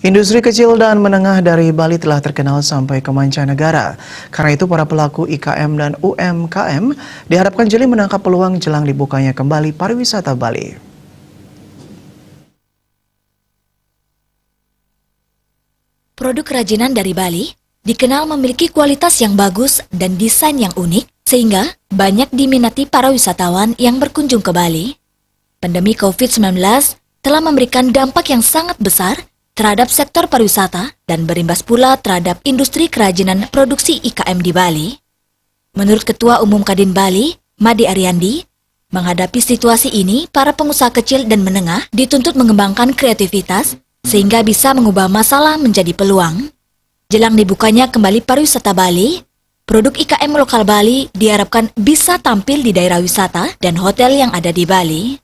Industri kecil dan menengah dari Bali telah terkenal sampai ke mancanegara. Karena itu para pelaku IKM dan UMKM diharapkan jeli menangkap peluang jelang dibukanya kembali pariwisata Bali. Produk kerajinan dari Bali dikenal memiliki kualitas yang bagus dan desain yang unik, sehingga banyak diminati para wisatawan yang berkunjung ke Bali. Pandemi COVID-19 telah memberikan dampak yang sangat besar terhadap sektor pariwisata dan berimbas pula terhadap industri kerajinan produksi IKM di Bali. Menurut Ketua Umum Kadin Bali, Made Ariandi, menghadapi situasi ini, para pengusaha kecil dan menengah dituntut mengembangkan kreativitas sehingga bisa mengubah masalah menjadi peluang. Jelang dibukanya kembali pariwisata Bali, produk IKM lokal Bali diharapkan bisa tampil di daerah wisata dan hotel yang ada di Bali.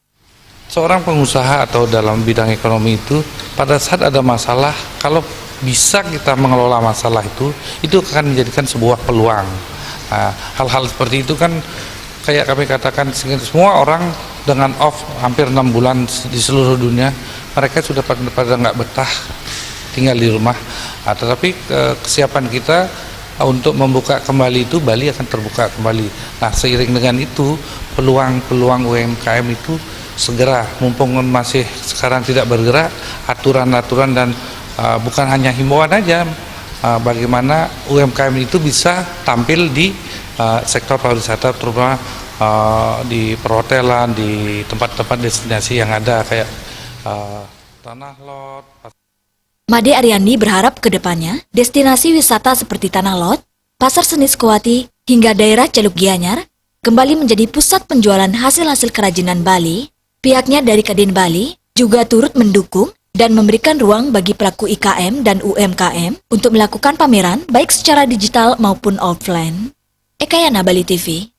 Seorang pengusaha atau dalam bidang ekonomi itu pada saat ada masalah, kalau bisa kita mengelola masalah itu akan menjadikan sebuah peluang. Nah, hal-hal seperti itu kan kayak kami katakan, semua orang dengan off hampir 6 bulan di seluruh dunia, mereka sudah pada nggak betah tinggal di rumah. Nah, tetapi kesiapan kita untuk membuka kembali itu, Bali akan terbuka kembali. Nah, seiring dengan itu peluang-peluang UMKM itu segera, mumpung masih sekarang tidak bergerak, aturan-aturan dan bukan hanya himbauan aja, bagaimana UMKM itu bisa tampil di sektor pariwisata, terutama di perhotelan, di tempat-tempat destinasi yang ada kayak Tanah Lot. Made Ariandi berharap ke depannya destinasi wisata seperti Tanah Lot, Pasar Seni Sukawati, hingga daerah Celuk Gianyar kembali menjadi pusat penjualan hasil-hasil kerajinan Bali. Pihaknya dari Kadin Bali juga turut mendukung dan memberikan ruang bagi pelaku IKM dan UMKM untuk melakukan pameran baik secara digital maupun offline. Ekayana Bali TV.